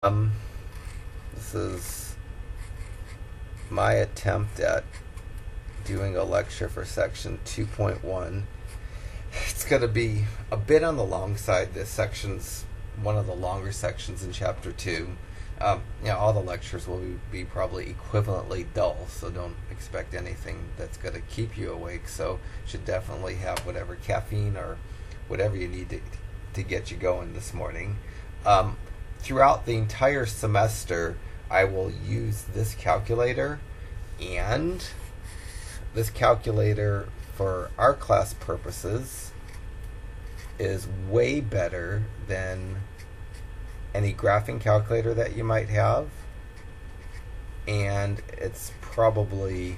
Um, this is my attempt at doing a lecture for section 2.1. It's going to be a bit on the long side. This section's one of the longer sections in chapter 2. All the lectures will be probably equivalently dull, so don't expect anything that's going to keep you awake. So you should definitely have whatever caffeine or whatever you need to get you going this morning. Throughout the entire semester, I will use this calculator, and this calculator for our class purposes is way better than any graphing calculator that you might have, and it's probably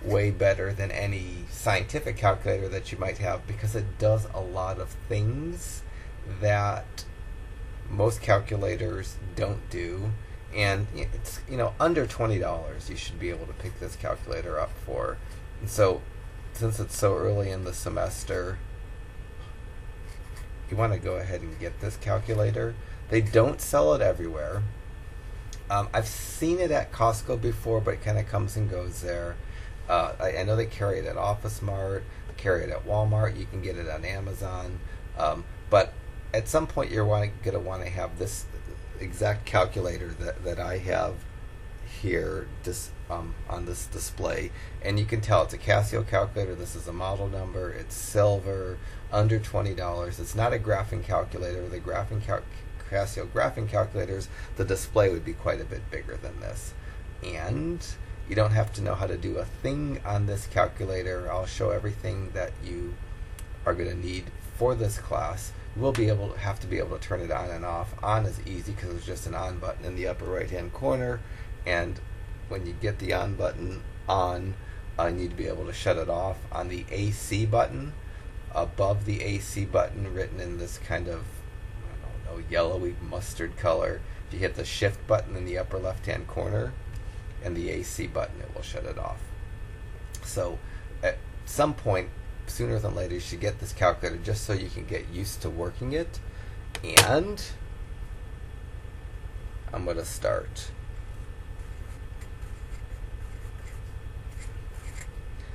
way better than any scientific calculator that you might have, because it does a lot of things that most calculators don't do. And it's under $20 you should be able to pick this calculator up for. And so since it's so early in the semester, you want to go ahead and get this calculator. They don't sell it everywhere. I've seen it at Costco before, but it kind of comes and goes there. I know they carry it at Office Mart, carry it at Walmart. You can get it on Amazon. But at some point you're going to want to have this exact calculator that I have here on this display. And you can tell it's a Casio calculator. This is a model number. It's silver, under $20. It's not a graphing calculator. The Casio graphing calculators, the display would be quite a bit bigger than this. And you don't have to know how to do a thing on this calculator. I'll show everything that you are going to need for this class. We'll have to be able to turn it on and off. On is easy because there's just an on button in the upper right hand corner, and when you get the on button on, you need to be able to shut it off. On the AC button, above the AC button, written in this kind of, I don't know, yellowy mustard color, if you hit the shift button in the upper left hand corner and the AC button, it will shut it off. So at some point sooner than later you should get this calculator, just so you can get used to working it. And I'm going to start.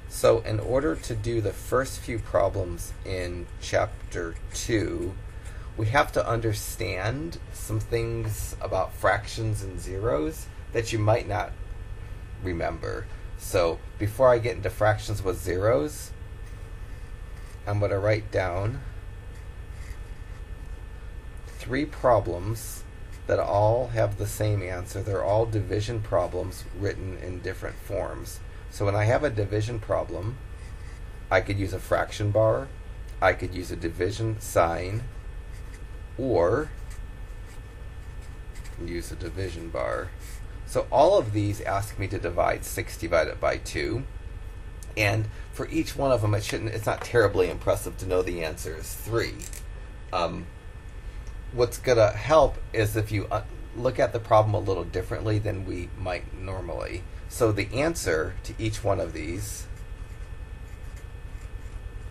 So in order to do the first few problems in chapter 2, we have to understand some things about fractions and zeros that you might not remember. So before I get into fractions with zeros, I'm going to write down 3 problems that all have the same answer. They're all division problems written in different forms. So when I have a division problem, I could use a fraction bar, I could use a division sign, or use a division bar. So all of these ask me to divide 6 divided by 2. And for each one of them, it's not terribly impressive to know the answer is 3. What's going to help is if you look at the problem a little differently than we might normally. So the answer to each one of these,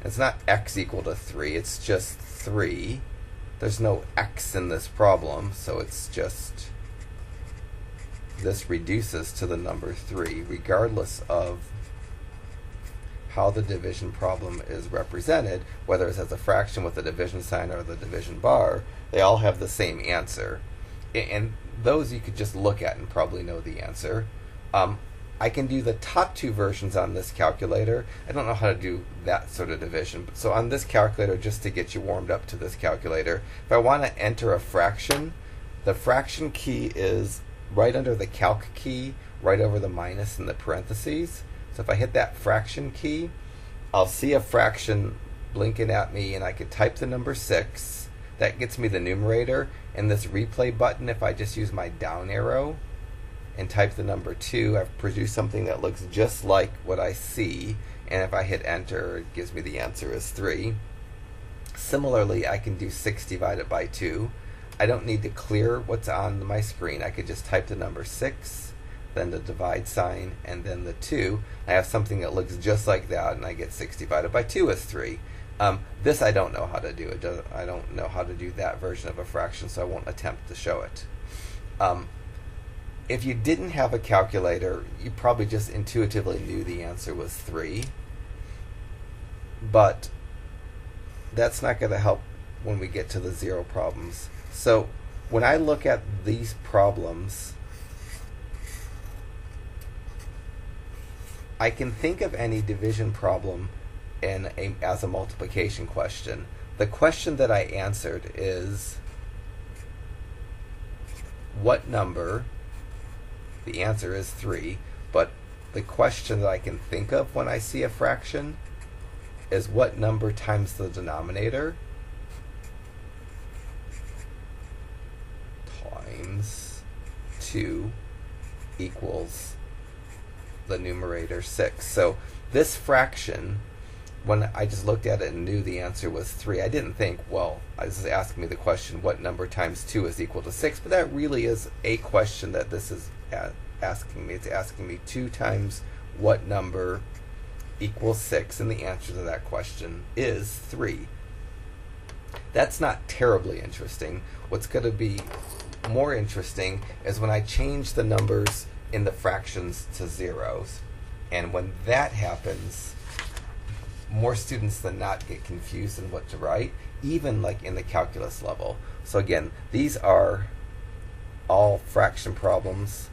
it's not x equal to 3, it's just 3. There's no x in this problem, so it's just, this reduces to the number 3, regardless of how the division problem is represented, whether it's as a fraction with a division sign or the division bar. They all have the same answer. And those you could just look at and probably know the answer. I can do the top 2 versions on this calculator. I don't know how to do that sort of division. So on this calculator, just to get you warmed up to this calculator, if I want to enter a fraction, the fraction key is right under the calc key, right over the minus in the parentheses. So if I hit that fraction key, I'll see a fraction blinking at me, and I could type the number 6. That gets me the numerator. And this replay button, if I just use my down arrow and type the number 2, I've produced something that looks just like what I see. And if I hit enter, it gives me the answer is 3. Similarly, I can do 6 divided by 2. I don't need to clear what's on my screen. I could just type the number 6, then the divide sign, and then the 2. I have something that looks just like that, and I get 6 divided by 2 is 3. This I don't know how to do. I don't know how to do that version of a fraction, so I won't attempt to show it. If you didn't have a calculator, you probably just intuitively knew the answer was 3. But that's not going to help when we get to the zero problems. So when I look at these problems, I can think of any division problem as a multiplication question. The question that I answered is, what number? The answer is 3, but the question that I can think of when I see a fraction is what number times the denominator times 2 equals the numerator 6. So this fraction, when I just looked at it and knew the answer was 3, I didn't think, well, this is asking me the question, what number times 2 is equal to 6? But that really is a question that this is asking me. It's asking me 2 times what number equals 6, and the answer to that question is 3. That's not terribly interesting. What's going to be more interesting is when I change the numbers in the fractions to zeros. And when that happens, more students than not get confused in what to write, even like in the calculus level. So again, these are all fraction problems.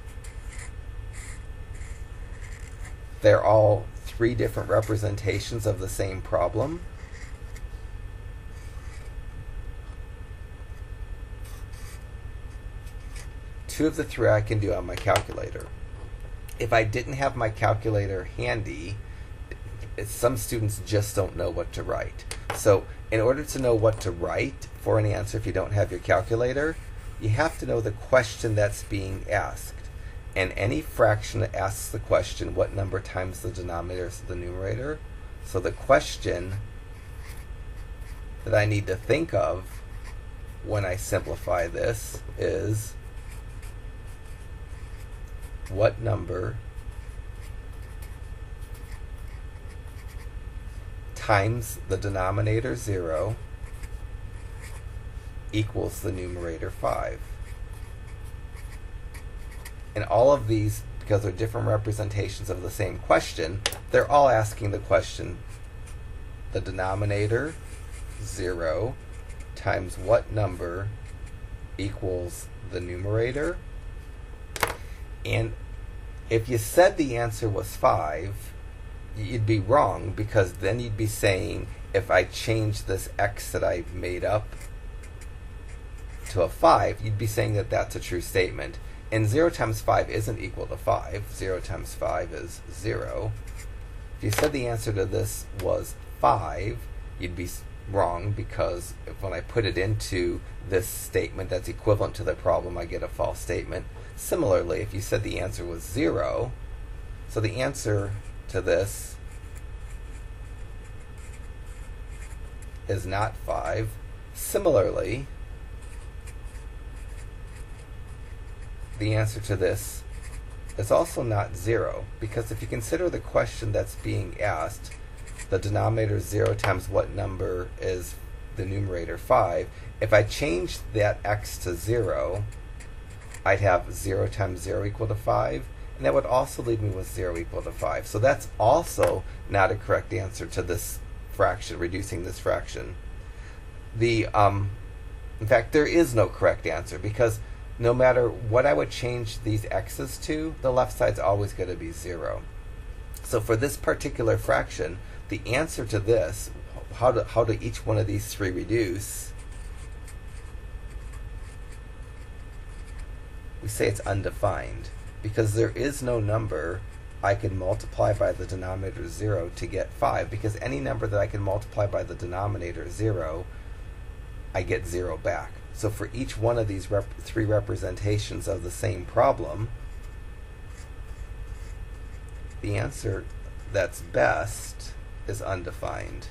They're all 3 different representations of the same problem. Two of the 3 I can do on my calculator. If I didn't have my calculator handy, some students just don't know what to write. So in order to know what to write for an answer if you don't have your calculator, you have to know the question that's being asked. And any fraction that asks the question, what number times the denominator is the numerator? So the question that I need to think of when I simplify this is, what number times the denominator 0 equals the numerator 5? And all of these, because they're different representations of the same question, they're all asking the question, the denominator 0 times what number equals the numerator? And if you said the answer was 5, you'd be wrong, because then you'd be saying, if I change this x that I've made up to a 5, you'd be saying that that's a true statement. And 0 times 5 isn't equal to 5. 0 times 5 is 0. If you said the answer to this was 5, you'd be wrong, because when I put it into this statement that's equivalent to the problem, I get a false statement. Similarly, if you said the answer was 0, so the answer to this is not 5. Similarly, the answer to this is also not 0, because if you consider the question that's being asked, the denominator 0 times what number is the numerator 5, if I change that x to 0, I'd have 0 times 0 equal to 5, and that would also leave me with 0 equal to 5. So that's also not a correct answer to this fraction, reducing this fraction. In fact, there is no correct answer, because no matter what I would change these x's to, the left side's always going to be 0. So for this particular fraction, the answer to this, how do each one of these 3 reduce, we say it's undefined, because there is no number I can multiply by the denominator 0 to get 5, because any number that I can multiply by the denominator 0, I get 0 back. So for each one of these 3 representations of the same problem, the answer that's best is undefined.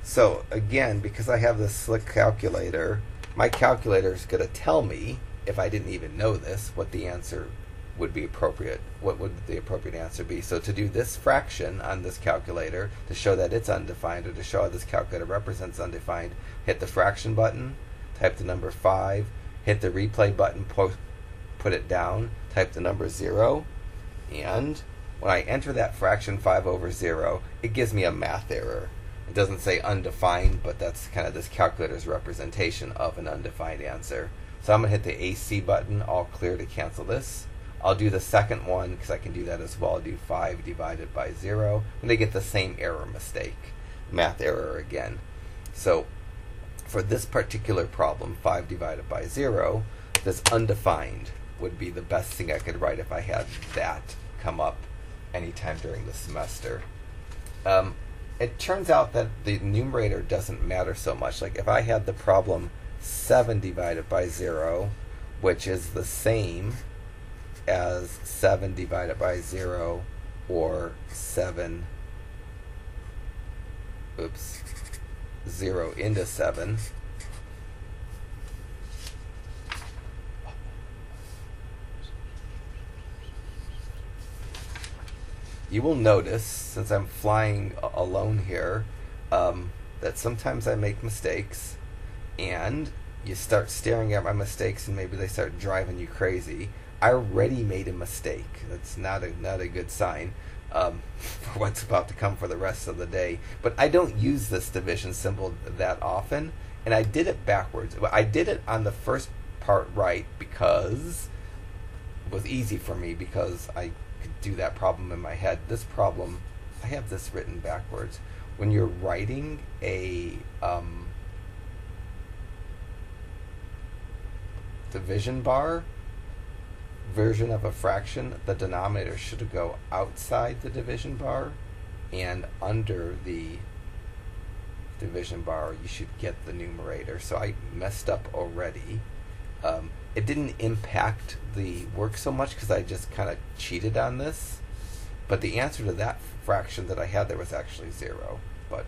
So again, because I have this slick calculator, my calculator is going to tell me, if I didn't even know this, what the answer would be appropriate. What would the appropriate answer be? So to do this fraction on this calculator, to show that it's undefined, or to show how this calculator represents undefined, hit the fraction button, type the number 5, hit the replay button, put it down, type the number 0, and when I enter that fraction 5 over 0, it gives me a math error. It doesn't say undefined, but that's kind of this calculator's representation of an undefined answer. So I'm going to hit the AC button, all clear, to cancel this. I'll do the second one because I can do that as well. I'll do 5 divided by 0, and they get the same error mistake, math error again. So for this particular problem, 5 divided by 0, this undefined would be the best thing I could write if I had that come up anytime during the semester. It turns out that the numerator doesn't matter so much. Like if I had the problem 7 divided by 0, which is the same as 7 divided by 0, or 0 into 7. You will notice, since I'm flying alone here, that sometimes I make mistakes, and you start staring at my mistakes and maybe they start driving you crazy. I already made a mistake. That's not a good sign for what's about to come for the rest of the day. But I don't use this division symbol that often, and I did it backwards. I did it on the first part right because it was easy for me, because I could do that problem in my head. This problem, I have this written backwards. When you're writing a division bar version of a fraction, the denominator should go outside the division bar, and under the division bar you should get the numerator. So I messed up already. It didn't impact the work so much because I just kind of cheated on this, but the answer to that fraction that I had there was actually 0. But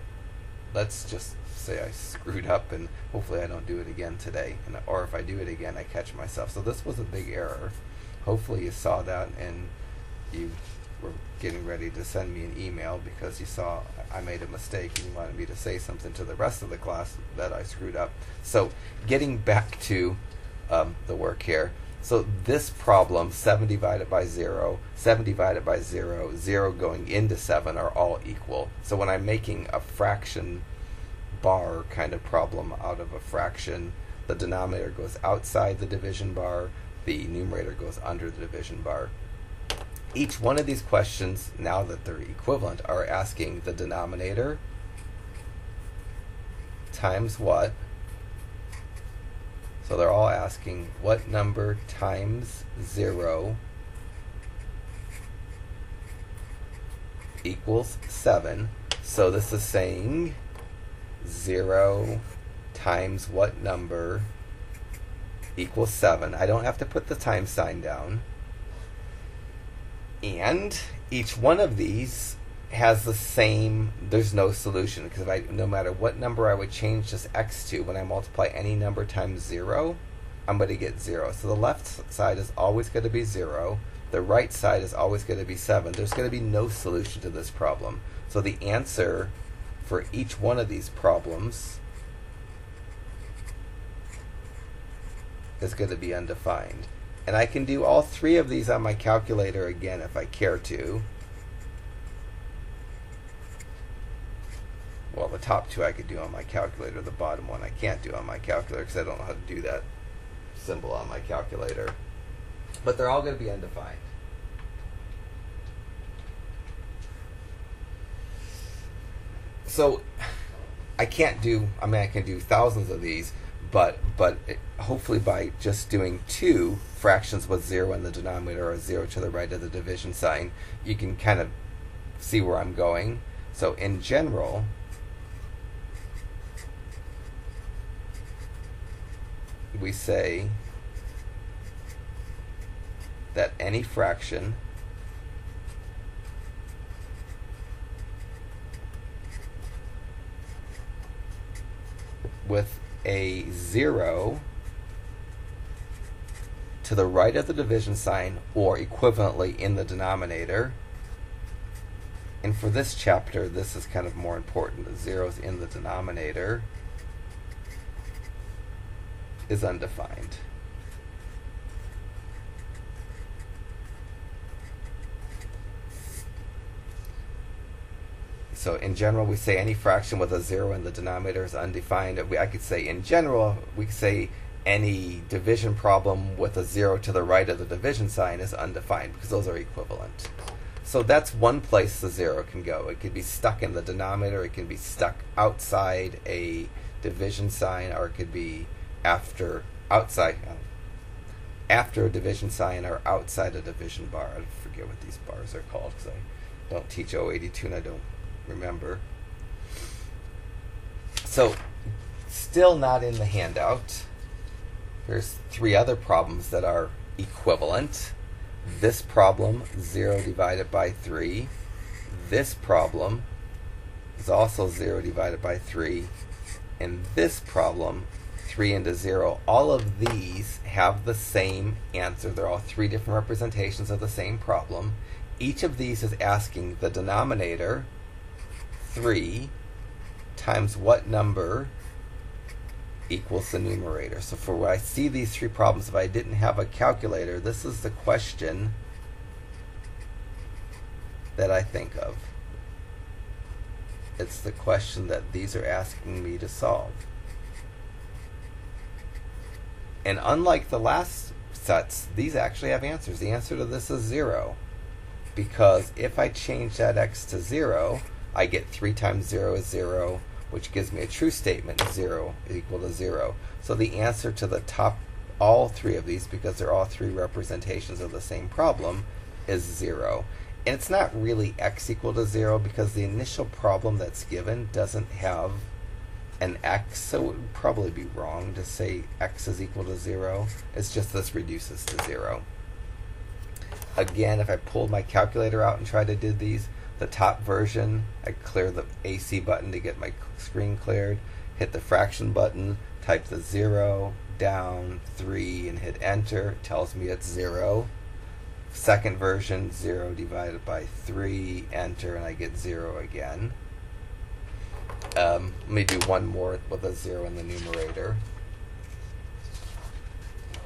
let's just say I screwed up, and hopefully I don't do it again today, or if I do it again I catch myself. So this was a big error. Hopefully you saw that and you were getting ready to send me an email because you saw I made a mistake and you wanted me to say something to the rest of the class that I screwed up. So getting back to the work here. So this problem, 7 divided by 0, 7 divided by 0, 0 going into 7 are all equal. So when I'm making a fraction bar kind of problem out of a fraction, the denominator goes outside the division bar, the numerator goes under the division bar. Each one of these questions, now that they're equivalent, are asking the denominator times what. So they're all asking what number times 0 equals 7. So this is saying 0 times what number equals 7. I don't have to put the times sign down. And each one of these has the same, there's no solution, because if I, no matter what number I would change this x to, when I multiply any number times 0, I'm going to get 0. So the left side is always going to be 0. The right side is always going to be 7. There's going to be no solution to this problem. So the answer for each one of these problems is going to be undefined. And I can do all 3 of these on my calculator again if I care to. Well, the top 2 I could do on my calculator. The bottom one I can't do on my calculator because I don't know how to do that symbol on my calculator. But they're all going to be undefined. So I can't do, I mean, I can do thousands of these, but hopefully by just doing 2 fractions with 0 in the denominator, or 0 to the right of the division sign, you can kind of see where I'm going. So in general, we say that any fraction with a 0 to the right of the division sign or equivalently in the denominator. And for this chapter, this is kind of more important. The zeros in the denominator is undefined. So in general, we say any fraction with a zero in the denominator is undefined. I could say in general, we could say any division problem with a zero to the right of the division sign is undefined because those are equivalent. So that's one place the zero can go. It could be stuck in the denominator, it can be stuck outside a division sign, or it could be after a division sign or outside a division bar. I forget what these bars are called because I don't teach 082 and I don't remember. So still not in the handout. There's three other problems that are equivalent. This problem, 0 divided by 3. This problem is also 0 divided by 3. And this problem, 3 into 0. All of these have the same answer. They're all three different representations of the same problem. Each of these is asking the denominator, 3, times what number equals the numerator. So for when I see these three problems, if I didn't have a calculator, this is the question that I think of. It's the question that these are asking me to solve. And unlike the last sets, these actually have answers. The answer to this is 0. Because if I change that x to 0, I get 3 times 0 is 0, which gives me a true statement, 0 is equal to 0. So the answer to the top, all three of these, because they're all three representations of the same problem, is 0. And it's not really x equal to 0 because the initial problem that's given doesn't have an x, so it would probably be wrong to say x is equal to 0. It's just this reduces to 0. Again, if I pulled my calculator out and tried to do these, the top version, I clear the AC button to get my screen cleared, hit the fraction button, type the 0, down, 3, and hit enter. It tells me it's 0. Second version, 0 divided by 3, enter, and I get 0 again. Let me do one more with a 0 in the numerator.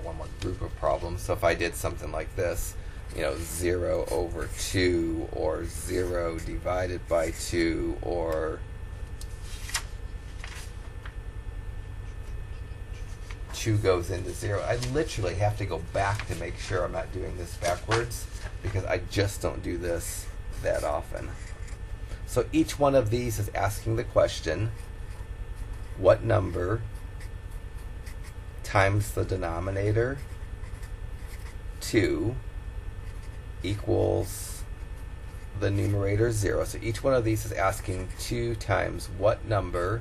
One more group of problems. So if I did something like this, 0 over 2, or 0 divided by 2, or 2 goes into 0. I literally have to go back to make sure I'm not doing this backwards because I just don't do this that often. So each one of these is asking the question, what number times the denominator 2 equals the numerator 0. So each one of these is asking 2 times what number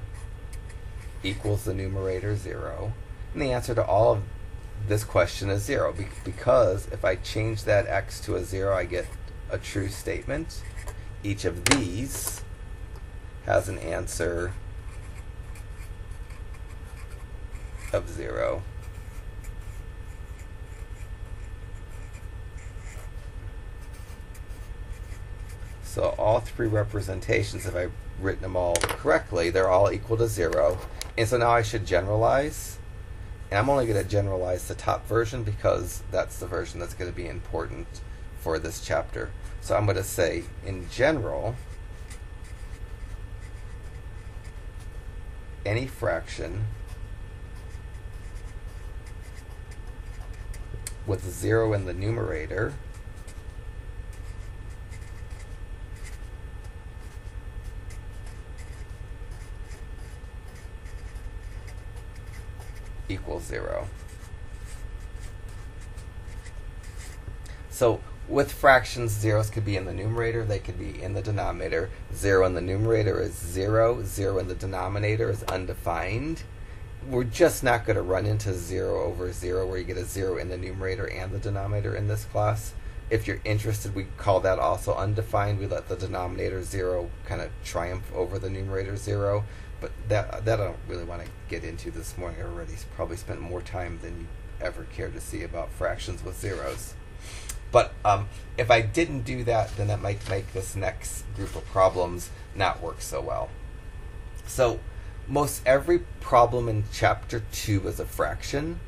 equals the numerator 0. And the answer to all of this question is 0, because if I change that x to a 0, I get a true statement. Each of these has an answer of 0. So all three representations, if I've written them all correctly, they're all equal to 0. And so now I should generalize. And I'm only going to generalize the top version because that's the version that's going to be important for this chapter. So I'm going to say, in general, any fraction with 0 in the numerator equals 0. So with fractions, zeros could be in the numerator, they could be in the denominator. 0 in the numerator is 0, 0 in the denominator is undefined. We're just not going to run into 0 over 0 where you get a 0 in the numerator and the denominator in this class. If you're interested, we call that also undefined. We let the denominator 0 kind of triumph over the numerator 0. But that I don't really want to get into this morning. I already probably spent more time than you ever care to see about fractions with zeros. But if I didn't do that, then that might make this next group of problems not work so well. So most every problem in chapter 2 is a fraction,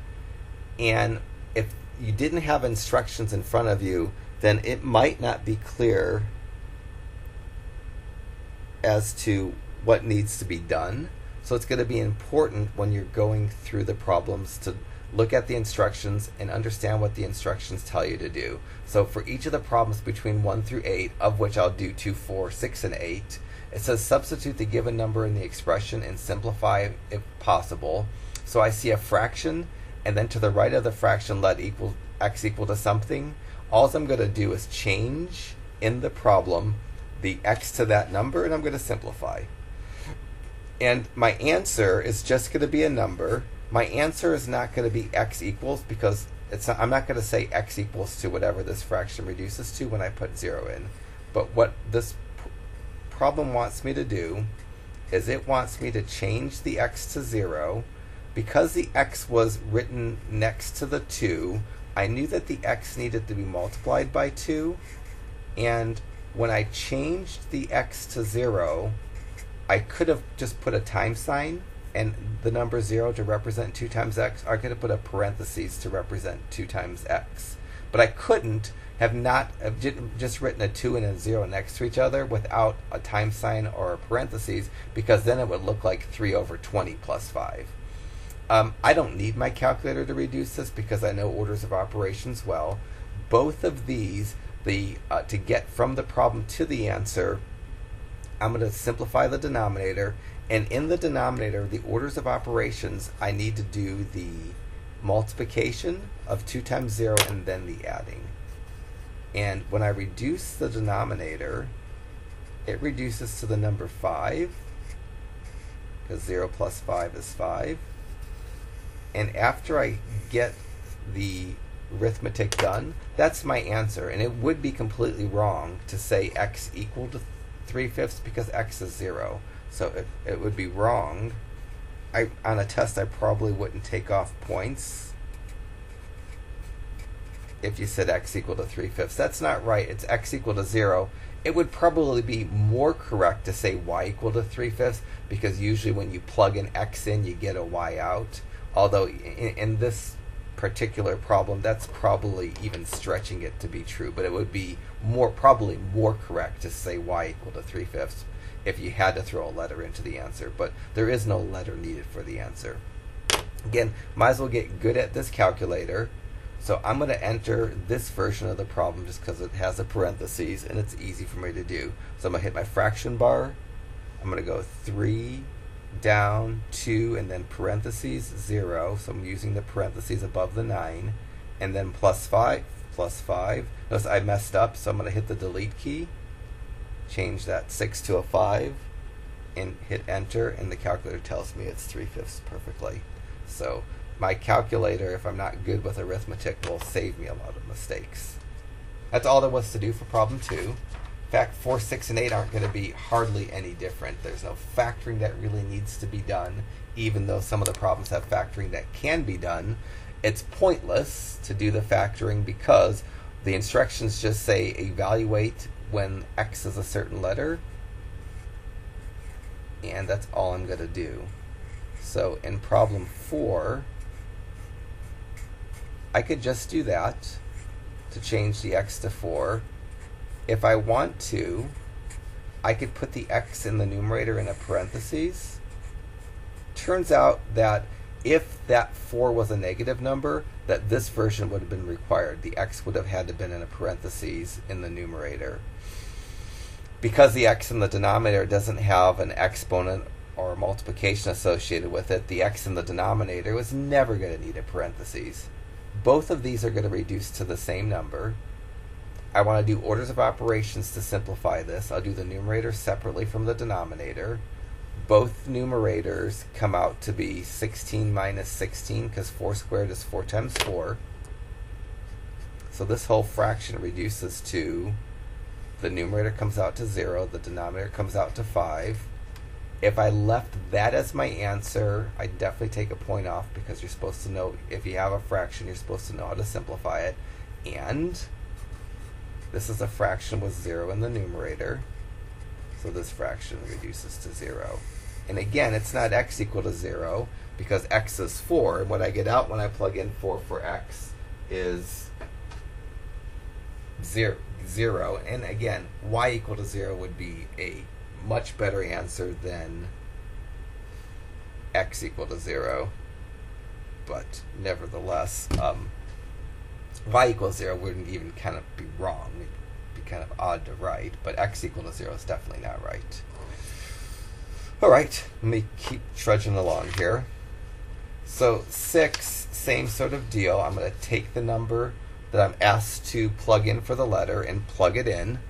and if you didn't have instructions in front of you, then it might not be clear as to what needs to be done. So it's going to be important when you're going through the problems to look at the instructions and understand what the instructions tell you to do. So for each of the problems between 1 through 8, of which I'll do 2, 4, 6, and 8, it says substitute the given number in the expression and simplify if possible. So I see a fraction, and then to the right of the fraction let x equal to something. All I'm going to do is change in the problem the x to that number, and I'm going to simplify. And my answer is just going to be a number. My answer is not going to be x equals, because I'm not going to say x equals to whatever this fraction reduces to when I put 0 in. But what this problem wants me to do is it wants me to change the x to 0. Because the x was written next to the 2, I knew that the x needed to be multiplied by 2. And when I changed the x to 0, I could have just put a times sign and the number 0 to represent 2 times x. Or I could have put a parentheses to represent 2 times x. But I couldn't have just written a 2 and a 0 next to each other without a times sign or a parentheses, because then it would look like 3 over 20 plus 5. I don't need my calculator to reduce this because I know orders of operations well. Both of these, to get from the problem to the answer, I'm going to simplify the denominator, and in the denominator, the orders of operations, I need to do the multiplication of 2 times 0 and then the adding. And when I reduce the denominator, it reduces to the number 5, because 0 plus 5 is 5. And after I get the arithmetic done, that's my answer. And it would be completely wrong to say x equal to 3/5 because x is 0. So it would be wrong. On a test, I probably wouldn't take off points if you said x equal to 3/5. That's not right. It's x equal to 0. It would probably be more correct to say y equal to 3/5, because usually when you plug an x in, you get a y out. Although in this particular problem, that's probably even stretching it to be true. But it would be probably more correct to say y equal to 3/5 if you had to throw a letter into the answer. But there is no letter needed for the answer. Again, might as well get good at this calculator. So I'm going to enter this version of the problem just because it has a parentheses and it's easy for me to do. So I'm going to hit my fraction bar. I'm going to go 3 down 2 and then parentheses 0. So I'm using the parentheses above the 9, and then plus 5. Notice I messed up, so I'm going to hit the delete key, change that 6 to a 5, and hit enter, and the calculator tells me it's 3/5 perfectly. So my calculator, if I'm not good with arithmetic, will save me a lot of mistakes. That's all there was to do for problem 2. In fact, 4, 6, and 8 aren't going to be hardly any different. There's no factoring that really needs to be done, even though some of the problems have factoring that can be done. It's pointless to do the factoring because the instructions just say evaluate when x is a certain letter, and that's all I'm going to do. So in problem 4, I could just do that to change the x to 4. If I want to, I could put the x in the numerator in a parentheses. Turns out that if that 4 was a negative number, that this version would have been required. The x would have had to have been in a parentheses in the numerator. Because the x in the denominator doesn't have an exponent or multiplication associated with it, the x in the denominator was never going to need a parentheses. Both of these are going to reduce to the same number. I want to do orders of operations to simplify this. I'll do the numerator separately from the denominator. Both numerators come out to be 16 minus 16, because 4 squared is 4 times 4. So this whole fraction reduces to, the numerator comes out to 0, the denominator comes out to 5. If I left that as my answer, I'd definitely take a point off, because you're supposed to know, if you have a fraction, you're supposed to know how to simplify it. And this is a fraction with 0 in the numerator, so this fraction reduces to 0. And again, it's not x equal to 0, because x is 4, and what I get out when I plug in 4 for x is 0. And again, y equal to 0 would be a much better answer than x equal to 0. But nevertheless, y equals 0 wouldn't even kind of be wrong. It'd be kind of odd to write, but x equal to 0 is definitely not right. All right, let me keep trudging along here. So 6, same sort of deal. I'm going to take the number that I'm asked to plug in for the letter and plug it in.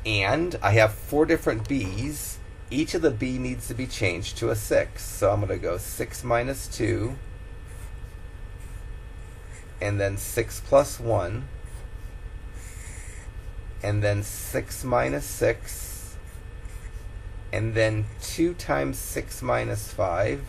And I have 4 different b's. Each of the b needs to be changed to a 6. So I'm going to go 6 minus 2, and then 6 plus 1, and then 6 minus 6, and then 2 times 6 minus 5.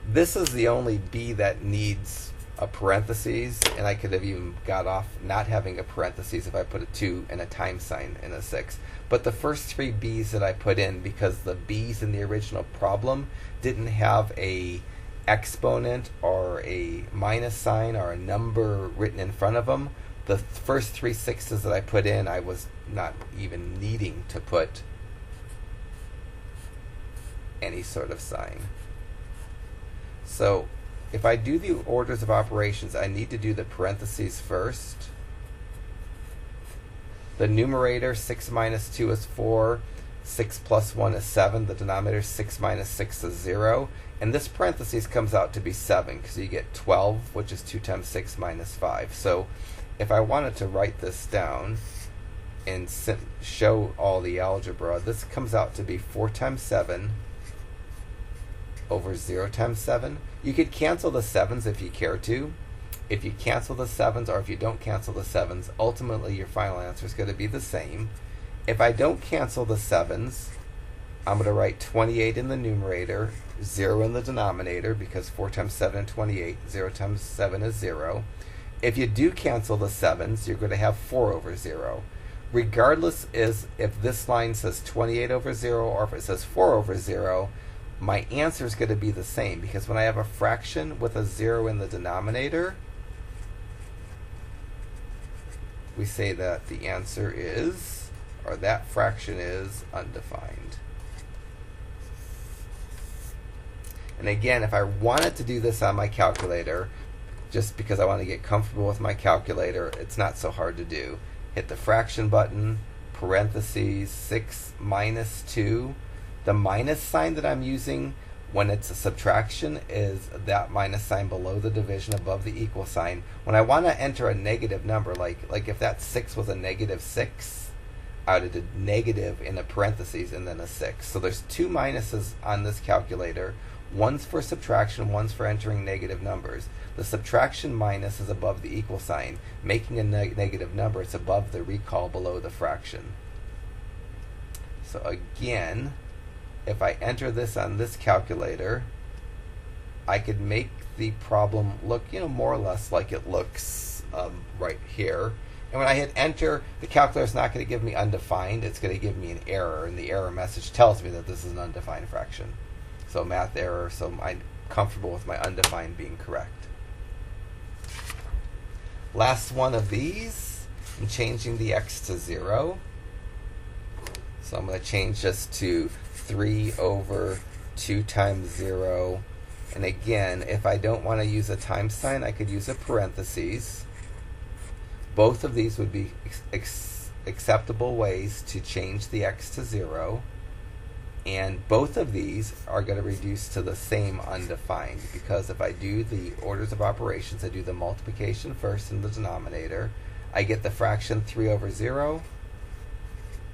This is the only b that needs a parentheses, and I could have even got off not having a parentheses if I put a 2 and a times sign in a 6. But the first 3 b's that I put in, because the b's in the original problem didn't have a exponent or a minus sign or a number written in front of them, the first 3 6s that I put in, I was not even needing to put any sort of sign. So if I do the orders of operations, I need to do the parentheses first. The numerator, 6 minus 2 is 4. 6 plus 1 is 7. The denominator, 6 minus 6 is 0. And this parentheses comes out to be 7, because you get 12, which is 2 times 6 minus 5. So if I wanted to write this down and show all the algebra, this comes out to be 4 times 7 over 0 times 7. You could cancel the 7s if you care to. If you cancel the 7s, or if you don't cancel the 7s, ultimately your final answer is going to be the same. If I don't cancel the 7s, I'm going to write 28 in the numerator, 0 in the denominator, because 4 times 7 is 28, 0 times 7 is 0. If you do cancel the 7s, you're going to have 4 over 0. Regardless is if this line says 28 over 0 or if it says 4 over 0, my answer is going to be the same, because when I have a fraction with a 0 in the denominator, we say that the answer is, or that fraction is, undefined. And again, if I wanted to do this on my calculator, just because I want to get comfortable with my calculator, it's not so hard to do. Hit the fraction button, parentheses, 6 minus 2. The minus sign that I'm using when it's a subtraction is that minus sign below the division above the equal sign. When I want to enter a negative number, like if that 6 was a negative 6, I would have did negative in a parentheses and then a 6. So there's 2 minuses on this calculator. One's for subtraction, one's for entering negative numbers. The subtraction minus is above the equal sign. Making a negative number, it's above the recall below the fraction. So again, if I enter this on this calculator, I could make the problem look, more or less like it looks right here. And when I hit enter, the calculator is not going to give me undefined. It's going to give me an error, and the error message tells me that this is an undefined fraction. So math error, so I'm comfortable with my undefined being correct. Last one of these, I'm changing the x to 0. So I'm going to change this to 3 over 2 times 0. And again, if I don't want to use a times sign, I could use a parentheses. Both of these would be acceptable ways to change the x to 0. And both of these are going to reduce to the same undefined, because if I do the orders of operations, I do the multiplication first in the denominator, I get the fraction 3 over 0,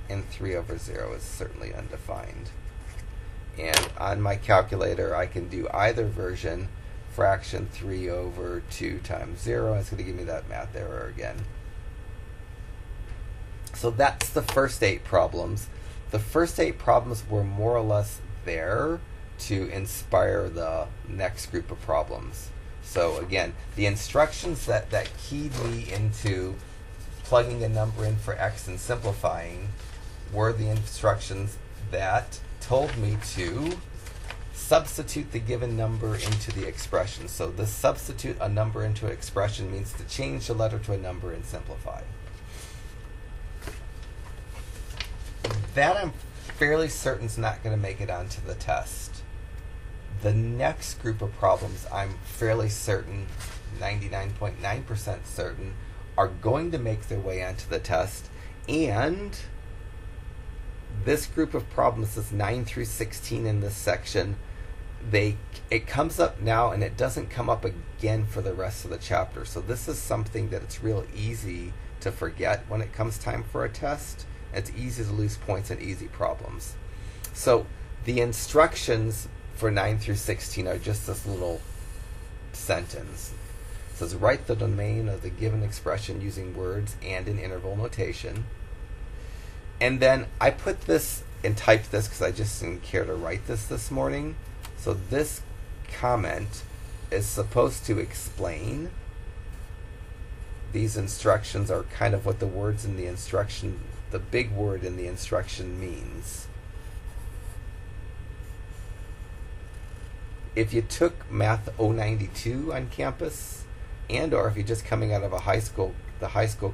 and 3 over 0 is certainly undefined. And on my calculator, I can do either version, fraction 3 over 2 times 0. It's going to give me that math error again. So that's the first 8 problems. the first 8 problems were more or less there to inspire the next group of problems. So again, the instructions that keyed me into plugging a number in for x and simplifying were the instructions that told me to substitute the given number into the expression. So the substitute a number into an expression means to change the letter to a number and simplify. That I'm fairly certain is not going to make it onto the test. The next group of problems I'm fairly certain, 99.9% certain, are going to make their way onto the test, and this group of problems is 9 through 16 in this section. It comes up now and it doesn't come up again for the rest of the chapter. So this is something that it's real easy to forget when it comes time for a test. It's easy to lose points in easy problems. So the instructions for 9 through 16 are just this little sentence. It says, write the domain of the given expression using words and in interval notation. And then I put this and typed this because I just didn't care to write this morning. So this comment is supposed to explain. These instructions are kind of what the words in the instruction, the big word in the instruction means. If you took Math 092 on campus, and or if you're just coming out of the high school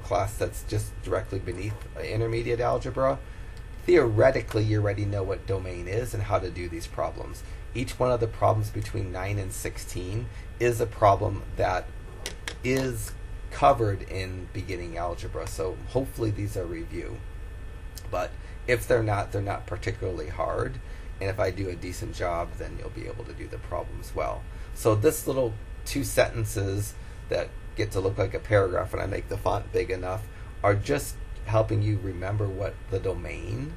class that's just directly beneath intermediate algebra, theoretically you already know what domain is and how to do these problems. Each one of the problems between 9 and 16 is a problem that is covered in beginning algebra, so hopefully these are review. But if they're not particularly hard, and if I do a decent job, then you'll be able to do the problems well. So this little 2 sentences that get to look like a paragraph when I make the font big enough are just helping you remember what the domain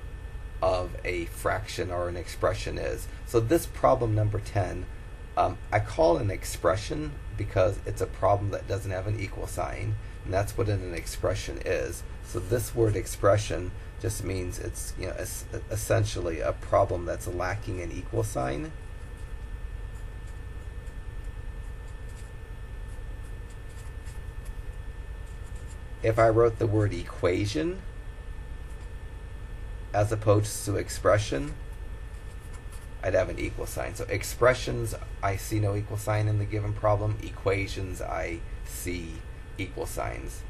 of a fraction or an expression is. So this problem number 10, I call an expression because it's a problem that doesn't have an equal sign, and that's what an expression is. So this word expression just means it's essentially a problem that's lacking an equal sign. If I wrote the word equation as opposed to expression, I'd have an equal sign. So expressions, I see no equal sign in the given problem. Equations, I see equal signs.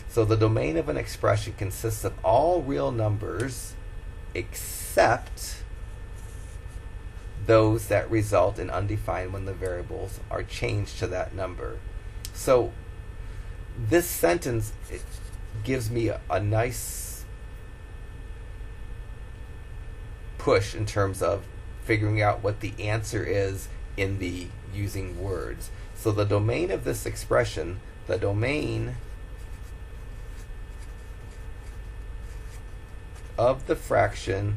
So the domain of an expression consists of all real numbers except those that result in undefined when the variables are changed to that number. So this sentence, it gives me a nice push in terms of figuring out what the answer is in the using words. So the domain of this expression, the domain of the fraction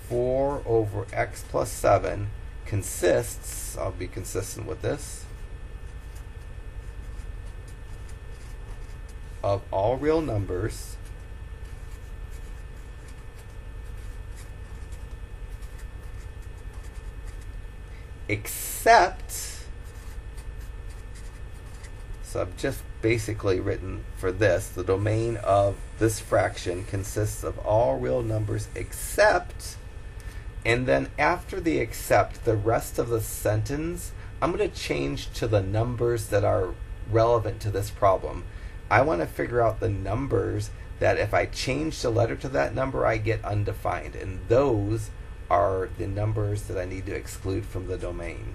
4 over x plus 7 consists, I'll be consistent with this, of all real numbers except, so I've just basically written for this, the domain of this fraction consists of all real numbers except, and then after the except, the rest of the sentence, I'm going to change to the numbers that are relevant to this problem. I want to figure out the numbers that if I change the letter to that number, I get undefined, and those are the numbers that I need to exclude from the domain.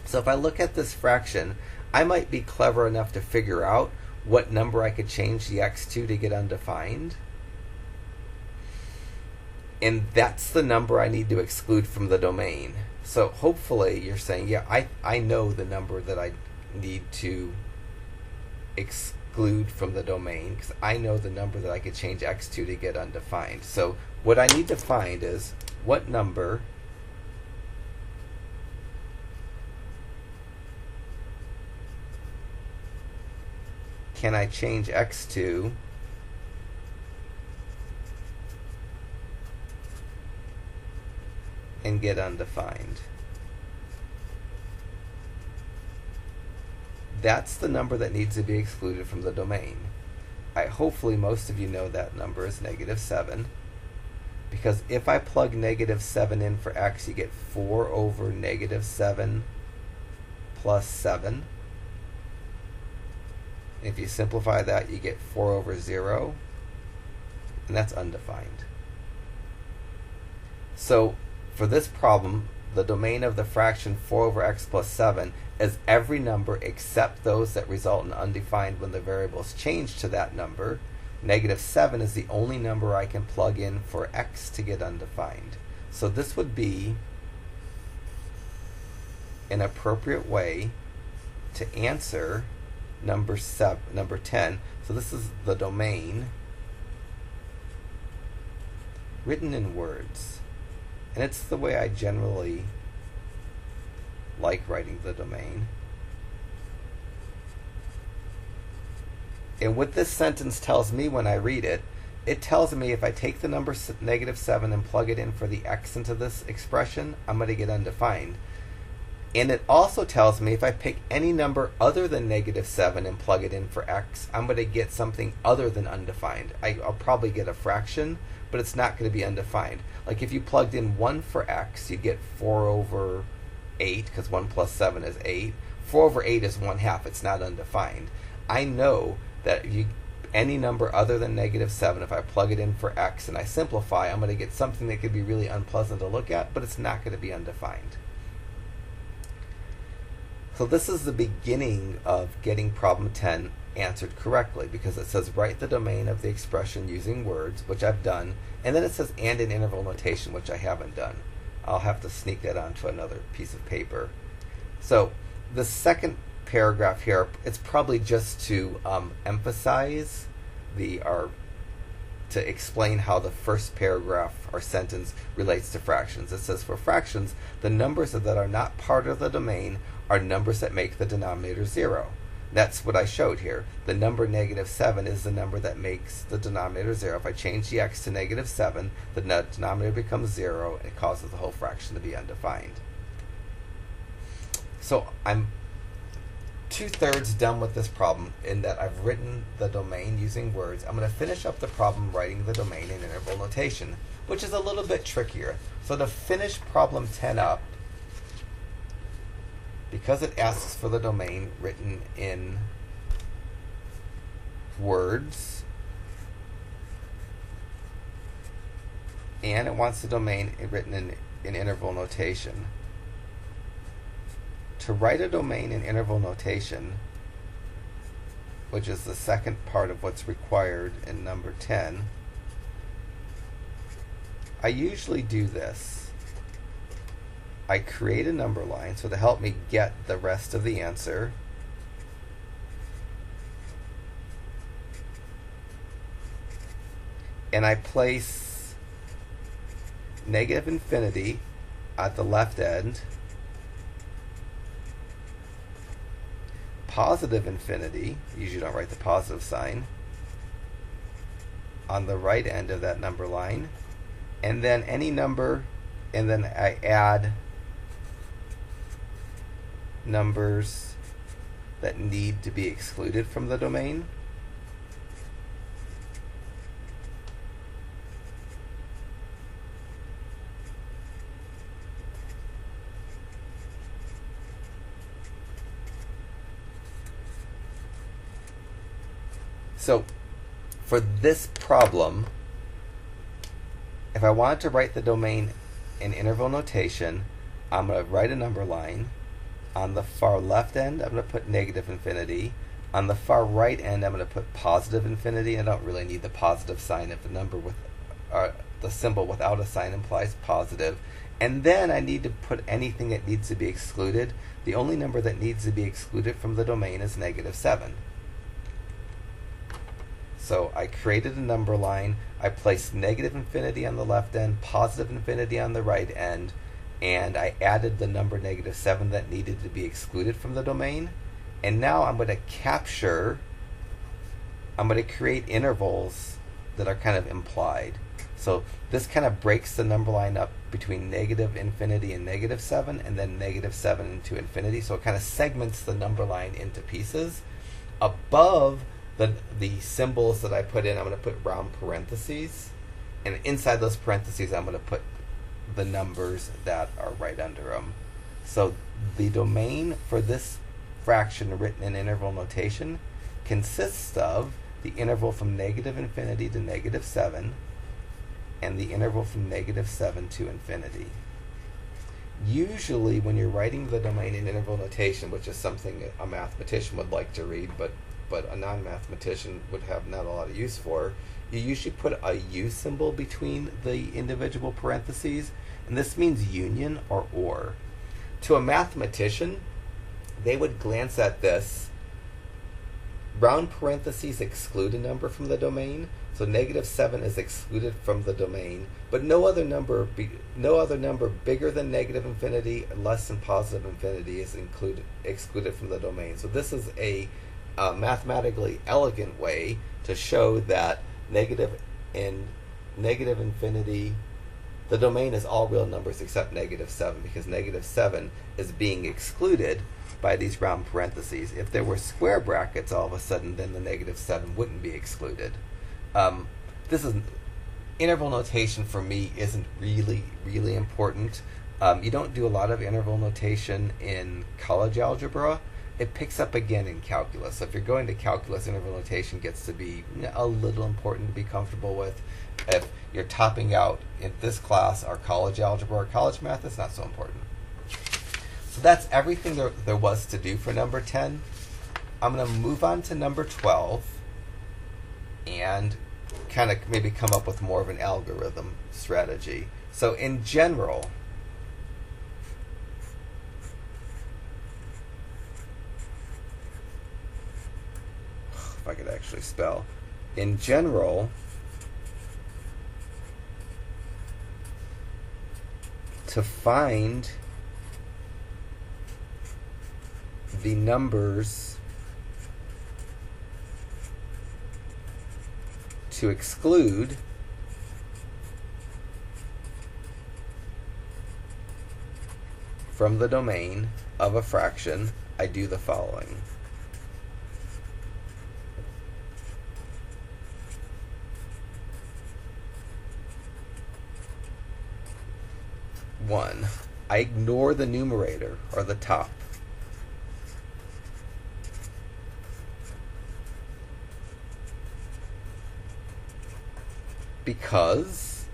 So if I look at this fraction, I might be clever enough to figure out what number I could change the x to get undefined. And that's the number I need to exclude from the domain. So hopefully you're saying, yeah, I know the number that I need to exclude from the domain because I know the number that I could change x to get undefined. So what I need to find is what number can I change x to and get undefined. That's the number that needs to be excluded from the domain. Hopefully most of you know that number is -7, because if I plug -7 in for x, you get 4 over -7 plus 7. If you simplify that, you get 4 over 0, and that's undefined. So for this problem, the domain of the fraction 4 over x plus 7 is every number except those that result in undefined when the variables change to that number. -7 is the only number I can plug in for x to get undefined. So this would be an appropriate way to answer number 10. So this is the domain written in words. And it's the way I generally like writing the domain. And what this sentence tells me when I read it, it tells me if I take the number -7 and plug it in for the x into this expression, I'm going to get undefined. And it also tells me if I pick any number other than -7 and plug it in for x, I'm going to get something other than undefined. I'll probably get a fraction, but it's not going to be undefined. Like if you plugged in 1 for x, you'd get 4 over 8, because 1 plus 7 is 8. 4 over 8 is 1/2. It's not undefined. I know that any number other than -7, if I plug it in for x and I simplify, I'm going to get something that could be really unpleasant to look at, but it's not going to be undefined. So this is the beginning of getting problem 10 answered correctly, because it says write the domain of the expression using words, which I've done, and then it says and in interval notation, which I haven't done. I'll have to sneak that onto another piece of paper. So the second paragraph here, it's probably just to emphasize to explain how the first paragraph or sentence relates to fractions. It says for fractions, the numbers that are not part of the domain are numbers that make the denominator 0. That's what I showed here. The number -7 is the number that makes the denominator 0. If I change the x to -7, the denominator becomes 0, and it causes the whole fraction to be undefined. So I'm 2/3 done with this problem in that I've written the domain using words. I'm going to finish up the problem writing the domain in interval notation, which is a little bit trickier. So to finish problem 10 up, because it asks for the domain written in words, and it wants the domain written in interval notation. To write a domain in interval notation, which is the second part of what's required in number 10, I usually do this. I create a number line so to help me get the rest of the answer. And I place -infinity at the left end, positive infinity, usually don't write the positive sign, on the right end of that number line, and then any number, and then I add numbers that need to be excluded from the domain. So for this problem, if I wanted to write the domain in interval notation, I'm going to write a number line. On the far left end, I'm going to put -infinity. On the far right end, I'm going to put positive infinity. I don't really need the positive sign if the number with the symbol without a sign implies positive. And then I need to put anything that needs to be excluded. The only number that needs to be excluded from the domain is -7. So I created a number line. I placed -infinity on the left end, positive infinity on the right end, and I added the number -7 that needed to be excluded from the domain. And now I'm going to create intervals that are kind of implied. So this kind of breaks the number line up between negative infinity and negative 7, and then negative 7 into infinity. So it kind of segments the number line into pieces. Above the symbols that I put in, I'm going to put round parentheses. And inside those parentheses, I'm going to put the numbers that are right under them. So the domain for this fraction written in interval notation consists of the interval from negative infinity to negative 7 and the interval from negative 7 to infinity. Usually when you're writing the domain in interval notation, which is something a mathematician would like to read, but a non-mathematician would have not a lot of use for, you usually put a U symbol between the individual parentheses, and this means union or. To a mathematician, they would glance at this. Round parentheses exclude a number from the domain, so negative 7 is excluded from the domain, but no other number bigger than negative infinity, less than positive infinity is excluded from the domain. So this is a mathematically elegant way to show that negative infinity, the domain is all real numbers except negative 7, because negative 7 is being excluded by these round parentheses. If there were square brackets all of a sudden, then the negative 7 wouldn't be excluded. This is interval notation for me isn't really important. You don't do a lot of interval notation in college algebra. It picks up again in calculus. So if you're going to calculus, interval notation gets to be a little important to be comfortable with. If you're topping out in this class or college algebra or college math, it's not so important. So that's everything there was to do for number 10. I'm going to move on to number 12 and kind of maybe come up with more of an algorithm strategy. So in general, if I could actually spell, in general, to find the numbers to exclude from the domain of a fraction, I do the following. One, I ignore the numerator or the top. Because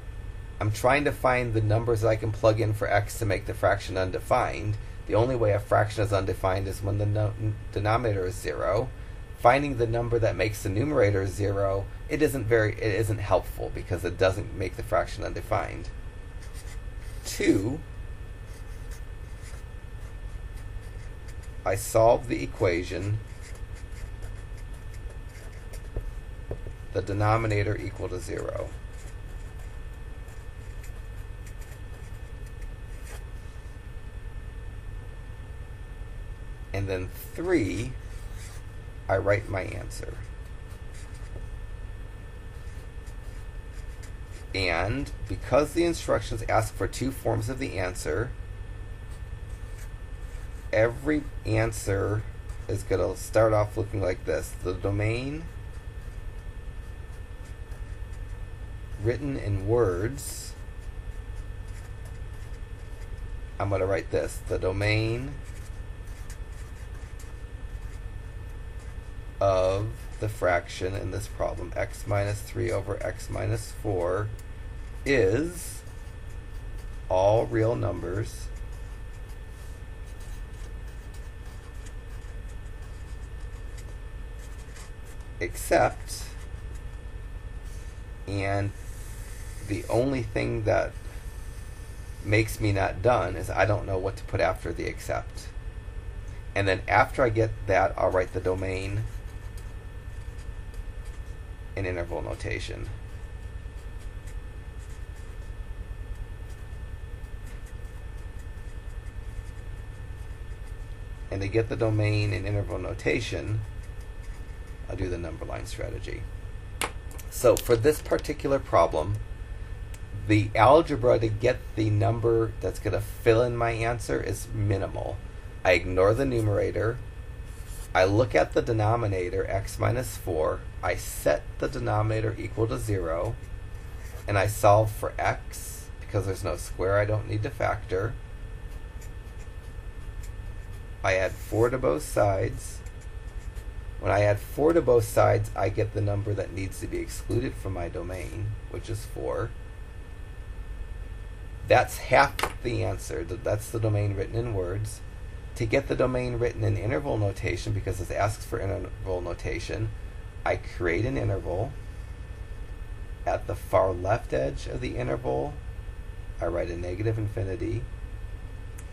I'm trying to find the numbers that I can plug in for x to make the fraction undefined. The only way a fraction is undefined is when the denominator is 0. Finding the number that makes the numerator 0, it isn't helpful because it doesn't make the fraction undefined. 2, I solve the equation, the denominator equal to 0. And then 3, I write my answer. And because the instructions ask for 2 forms of the answer, every answer is going to start off looking like this. The domain written in words, I'm going to write this. The domain of the fraction in this problem, x minus 3 over x minus 4, is all real numbers except, and the only thing that makes me not done is I don't know what to put after the except. And then after I get that, I'll write the domain in interval notation. And to get the domain in interval notation, I'll do the number line strategy. So for this particular problem, the algebra to get the number that's going to fill in my answer is minimal. I ignore the numerator. I look at the denominator, x minus 4. I set the denominator equal to 0. And I solve for x. Because there's no square, I don't need to factor. I add 4 to both sides. When I add 4 to both sides, I get the number that needs to be excluded from my domain, which is 4. That's half the answer. That's the domain written in words. To get the domain written in interval notation, because it asks for interval notation, I create an interval. At the far left edge of the interval, I write a negative infinity.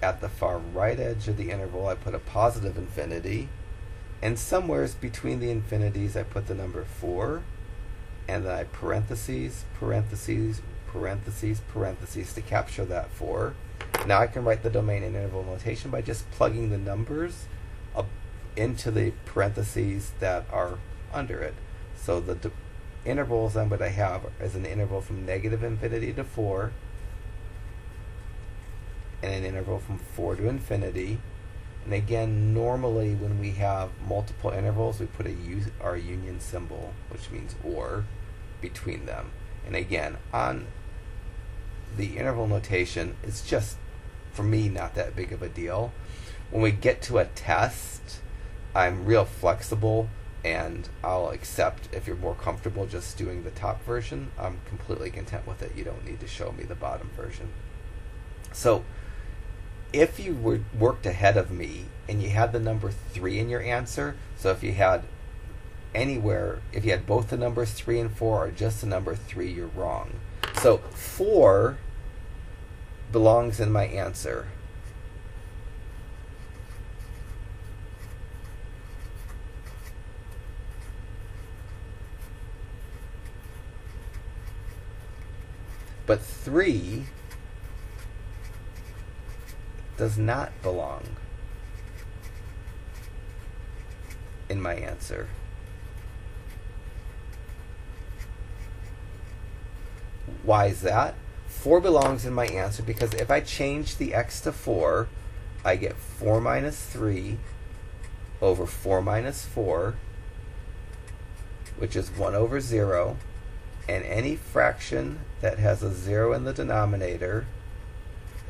At the far right edge of the interval, I put a positive infinity. And somewhere between the infinities, I put the number 4. And then I parentheses, parentheses, parentheses, parentheses to capture that 4. Now I can write the domain in interval notation by just plugging the numbers up into the parentheses that are under it. So the intervals I'm going to have is an interval from negative infinity to 4, and an interval from 4 to infinity. And again, normally when we have multiple intervals, we put our union symbol, which means or, between them. And again, on the interval notation, it's just, for me, not that big of a deal. When we get to a test, I'm real flexible, and I'll accept if you're more comfortable just doing the top version. I'm completely content with it. You don't need to show me the bottom version. So if you worked ahead of me and you had the number 3 in your answer, so if you had if you had both the numbers 3 and 4 or just the number 3, you're wrong. So 4 belongs in my answer. But 3 does not belong in my answer. Why is that? 4 belongs in my answer because if I change the x to 4, I get 4 minus 3 over 4 minus 4, which is 1 over 0. And any fraction that has a 0 in the denominator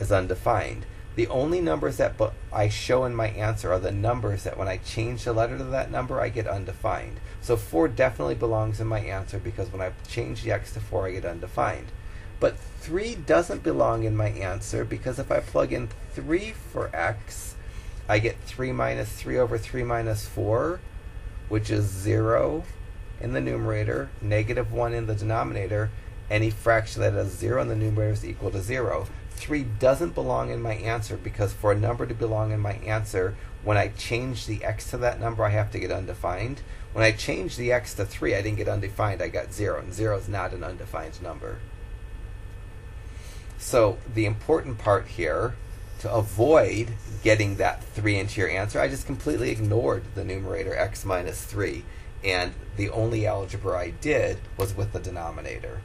is undefined. The only numbers that I show in my answer are the numbers that when I change the letter to that number, I get undefined. So 4 definitely belongs in my answer because when I change the x to 4, I get undefined. But 3 doesn't belong in my answer because if I plug in 3 for x, I get 3 minus 3 over 3 minus 4, which is 0 in the numerator, negative 1 in the denominator. Any fraction that has 0 in the numerator is equal to 0. 3 doesn't belong in my answer because for a number to belong in my answer, when I change the x to that number, I have to get undefined. When I change the x to 3, I didn't get undefined, I got 0, and 0 is not an undefined number. So the important part here, to avoid getting that 3 into your answer, I just completely ignored the numerator x minus 3. And the only algebra I did was with the denominator.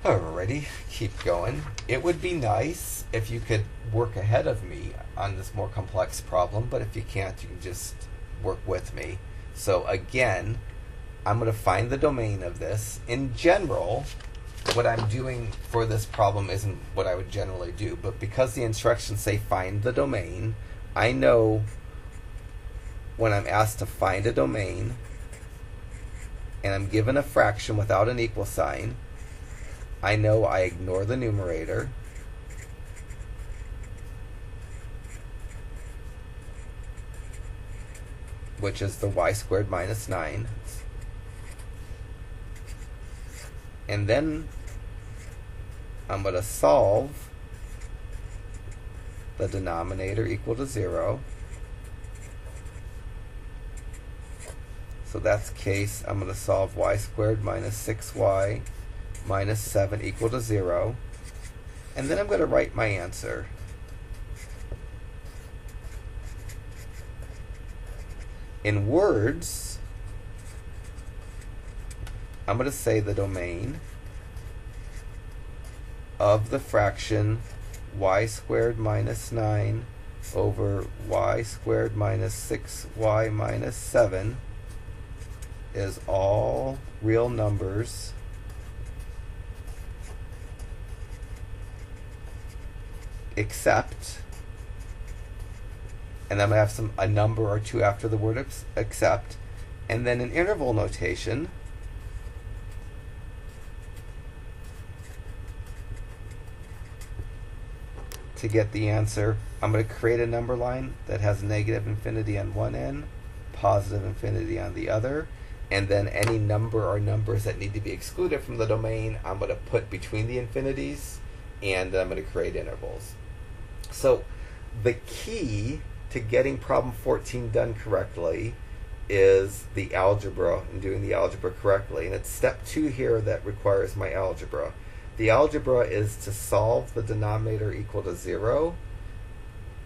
Alrighty, keep going. It would be nice if you could work ahead of me on this more complex problem, but if you can't, you can just work with me. So again, I'm going to find the domain of this. In general, what I'm doing for this problem isn't what I would generally do, but because the instructions say find the domain, I know when I'm asked to find a domain and I'm given a fraction without an equal sign, I know I ignore the numerator. Which is the y squared minus 9. And then I'm going to solve the denominator equal to 0. So that's case, I'm going to solve y squared minus 6y minus 7 equal to 0. And then I'm going to write my answer. In words, I'm going to say the domain of the fraction y squared minus 9 over y squared minus 6y minus 7 is all real numbers except, and I'm going to have a number or two after the word except, and then in interval notation, to get the answer, I'm going to create a number line that has negative infinity on one end, positive infinity on the other, and then any number or numbers that need to be excluded from the domain, I'm going to put between the infinities, and then I'm going to create intervals. So the key to getting problem 14 done correctly is the algebra and doing the algebra correctly. And it's step 2 here that requires my algebra. The algebra is to solve the denominator equal to 0.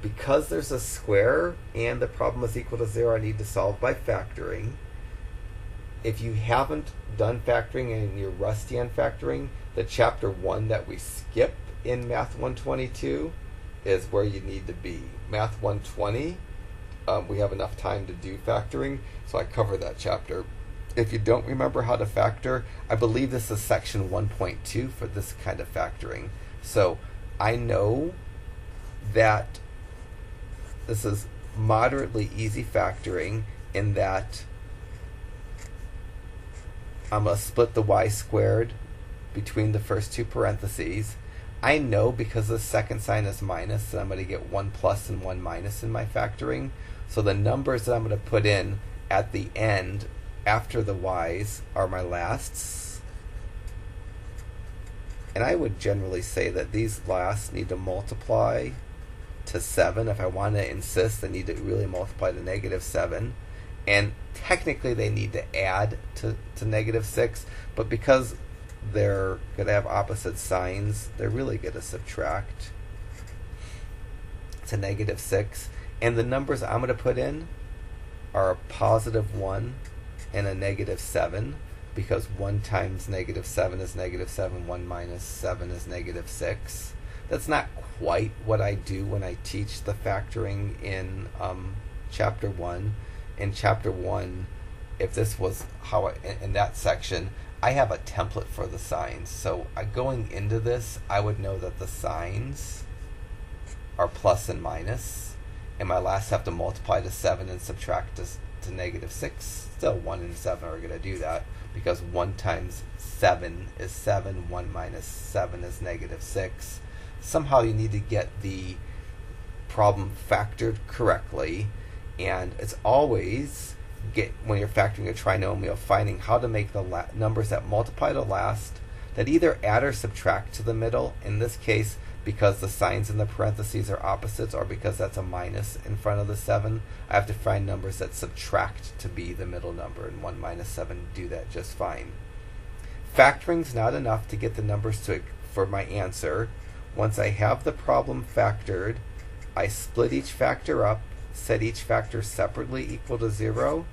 Because there's a square and the problem is equal to 0, I need to solve by factoring. If you haven't done factoring and you're rusty on factoring, the chapter 1 that we skip in Math 122 is where you need to be. Math 120, we have enough time to do factoring, so I cover that chapter. If you don't remember how to factor, I believe this is section 1.2 for this kind of factoring. So I know that this is moderately easy factoring in that I'm going to split the y squared between the first two parentheses. I know because the second sign is minus that I'm going to get 1 plus and 1 minus in my factoring. So the numbers that I'm going to put in at the end after the y's are my lasts. And I would generally say that these lasts need to multiply to 7. If I want to insist, they need to really multiply to negative 7. And technically they need to add to negative 6, but because they're going to have opposite signs, they're really going to subtract to negative 6. And the numbers I'm going to put in are a positive 1 and a negative 7, because 1 times negative 7 is negative 7, 1 minus 7 is negative 6. That's not quite what I do when I teach the factoring in chapter 1. In chapter 1, if this was how in that section, I have a template for the signs. So going into this, I would know that the signs are plus and minus, and my lasts have to multiply to 7 and subtract to negative 6. Still 1 and 7 are going to do that, because 1 times 7 is 7, 1 minus 7 is negative 6. Somehow you need to get the problem factored correctly, and it's always, when you're factoring a trinomial, finding how to make the numbers that multiply to last that either add or subtract to the middle. In this case, because the signs in the parentheses are opposites, or because that's a minus in front of the 7, I have to find numbers that subtract to be the middle number, and 1 minus 7 do that just fine. Factoring's not enough to get the numbers for my answer. Once I have the problem factored, I split each factor up, set each factor separately equal to 0.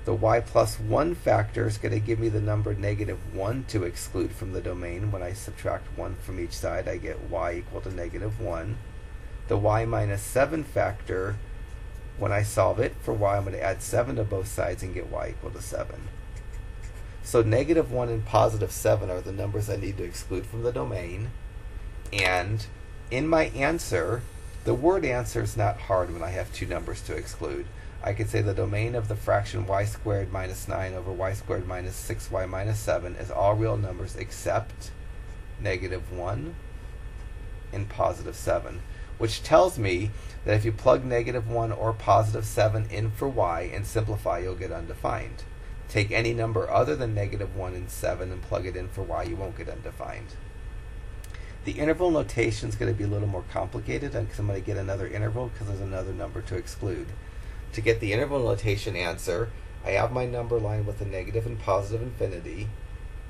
The y plus 1 factor is going to give me the number negative 1 to exclude from the domain. When I subtract 1 from each side, I get y equal to negative 1. The y minus 7 factor, when I solve it for y, I'm going to add 7 to both sides and get y equal to 7. So negative 1 and positive 7 are the numbers I need to exclude from the domain. And in my answer, the word answer is not hard when I have two numbers to exclude. I could say the domain of the fraction y squared minus 9 over y squared minus 6y minus 7 is all real numbers except negative 1 and positive 7, which tells me that if you plug negative 1 or positive 7 in for y and simplify, you'll get undefined. Take any number other than negative 1 and 7 and plug it in for y, you won't get undefined. The interval notation is going to be a little more complicated, because I'm going to get another interval because there's another number to exclude. To get the interval notation answer, I have my number line with a negative and positive infinity.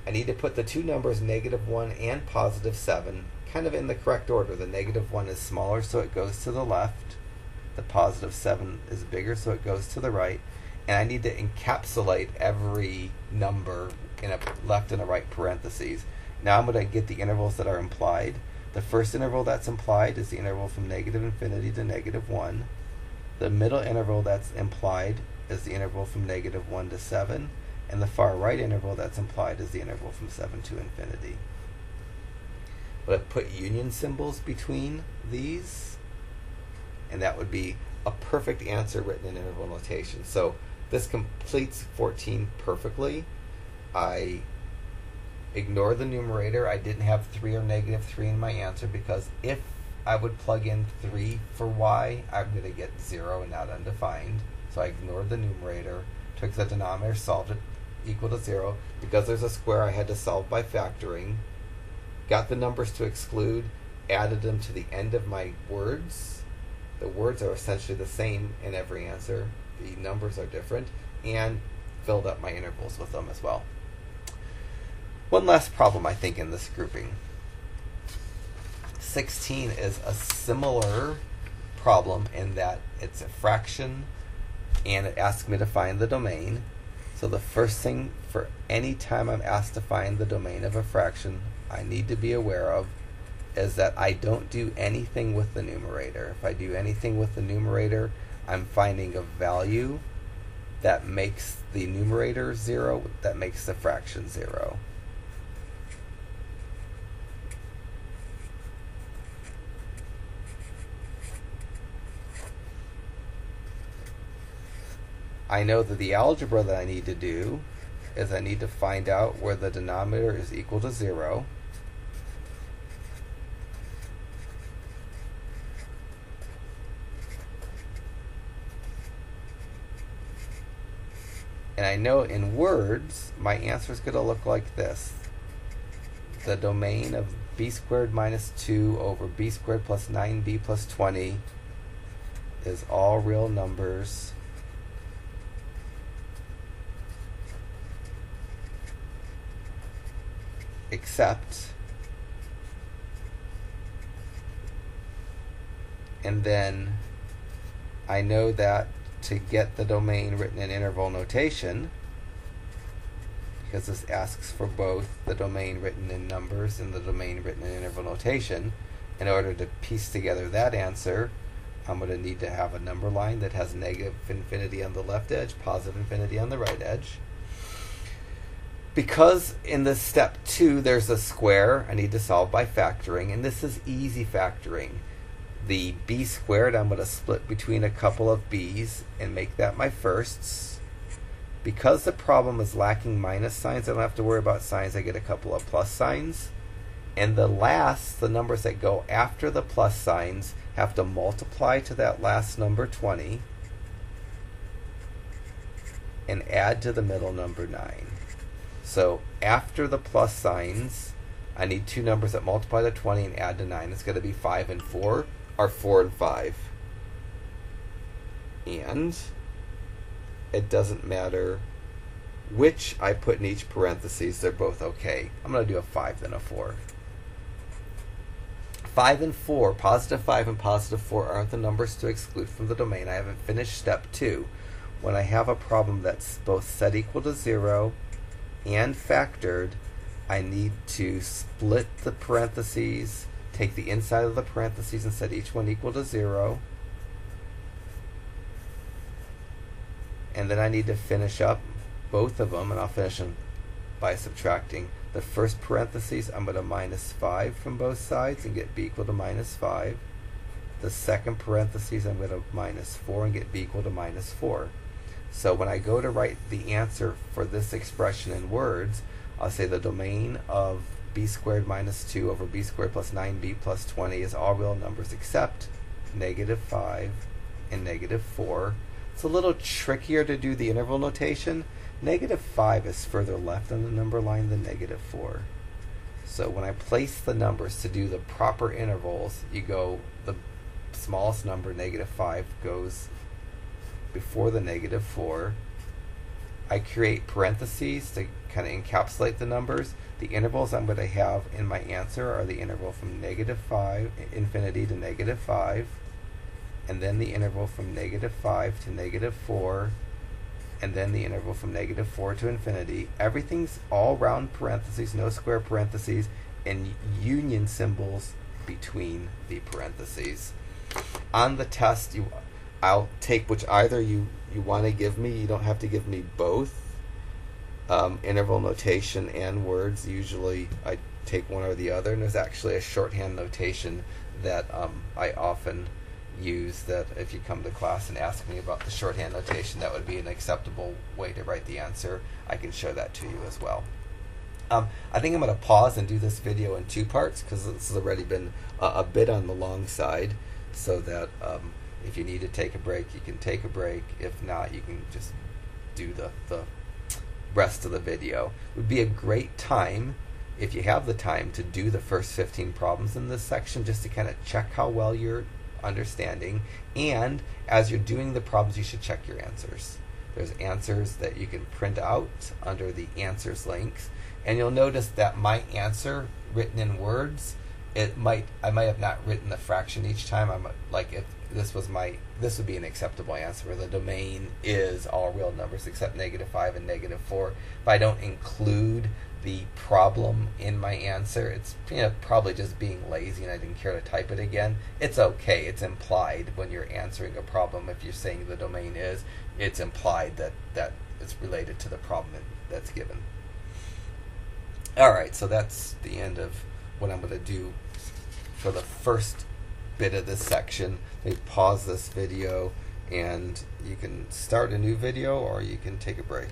I need to put the two numbers negative 1 and positive 7 kind of in the correct order. The negative 1 is smaller, so it goes to the left. The positive 7 is bigger, so it goes to the right. And I need to encapsulate every number in a left and a right parentheses. Now I'm going to get the intervals that are implied. The first interval that's implied is the interval from negative infinity to negative 1. The middle interval that's implied is the interval from negative 1 to 7. And the far right interval that's implied is the interval from 7 to infinity. But I put union symbols between these, and that would be a perfect answer written in interval notation. So this completes 14 perfectly. I ignore the numerator. I didn't have 3 or negative 3 in my answer, because if I would plug in 3 for y, I'm going to get 0 and not undefined. So I ignored the numerator, took the denominator, solved it equal to 0. Because there's a square, I had to solve by factoring. Got the numbers to exclude, added them to the end of my words. The words are essentially the same in every answer. The numbers are different, and filled up my intervals with them as well. One last problem, I think, in this grouping. 16 is a similar problem in that it's a fraction and it asks me to find the domain. So the first thing for any time I'm asked to find the domain of a fraction I need to be aware of is that I don't do anything with the numerator. If I do anything with the numerator, I'm finding a value that makes the numerator 0, that makes the fraction 0. I know that the algebra that I need to do is I need to find out where the denominator is equal to 0. And I know in words, my answer is going to look like this. The domain of b squared minus 2 over b squared plus 9b plus 20 is all real numbers except, and then I know that to get the domain written in interval notation, because this asks for both the domain written in numbers and the domain written in interval notation, in order to piece together that answer, I'm going to need to have a number line that has negative infinity on the left edge, positive infinity on the right edge. Because in this step 2 there's a square, I need to solve by factoring, and this is easy factoring. The b squared I'm going to split between a couple of b's and make that my firsts. Because the problem is lacking minus signs, I don't have to worry about signs, I get a couple of plus signs. And the numbers that go after the plus signs have to multiply to that last number 20 and add to the middle number 9. So after the plus signs, I need two numbers that multiply to 20 and add to 9. It's going to be 5 and 4, or 4 and 5. And it doesn't matter which I put in each parentheses, they're both okay. I'm going to do a 5 then a 4. 5 and 4, positive 5 and positive 4 aren't the numbers to exclude from the domain. I haven't finished step 2. When I have a problem that's both set equal to 0 and factored, I need to split the parentheses, take the inside of the parentheses and set each one equal to 0. And then I need to finish up both of them, and I'll finish them by subtracting. The first parentheses, I'm going to minus 5 from both sides and get b equal to minus 5. The second parentheses, I'm going to minus 4 and get b equal to minus 4. So when I go to write the answer for this expression in words, I'll say the domain of b squared minus 2 over b squared plus 9b plus 20 is all real numbers except negative 5 and negative 4. It's a little trickier to do the interval notation. Negative 5 is further left on the number line than negative 4. So when I place the numbers to do the proper intervals, you go, the smallest number, negative 5, goes before the negative 4. I create parentheses to kind of encapsulate the numbers. The intervals I'm going to have in my answer are the interval from negative 5, infinity to negative 5, and then the interval from negative 5 to negative 4, and then the interval from -4 to infinity. Everything's all round parentheses, no square parentheses, and union symbols between the parentheses. On the test, I'll take which either you want to give me. You don't have to give me both. Interval notation and words. Usually I take one or the other, and there's actually a shorthand notation that I often use, that if you come to class and ask me about the shorthand notation, that would be an acceptable way to write the answer. I can show that to you as well. I think I'm going to pause and do this video in 2 parts, because this has already been a bit on the long side, so that if you need to take a break, you can take a break. If not, you can just do the rest of the video. It would be a great time, if you have the time, to do the first 15 problems in this section, just to kind of check how well you're understanding. And as you're doing the problems, you should check your answers. There's answers that you can print out under the answers links, and you'll notice that my answer written in words, I might have not written the fraction each time. I'm like, if this would be an acceptable answer, where the domain is all real numbers except -5 and -4. If I don't include the problem in my answer, it's probably just being lazy and I didn't care to type it again. It's okay. It's implied when you're answering a problem. If you're saying the domain is, it's implied that it's related to the problem that's given. Alright, so that's the end of what I'm going to do for the first bit of this section. Let me pause this video, and you can start a new video or you can take a break.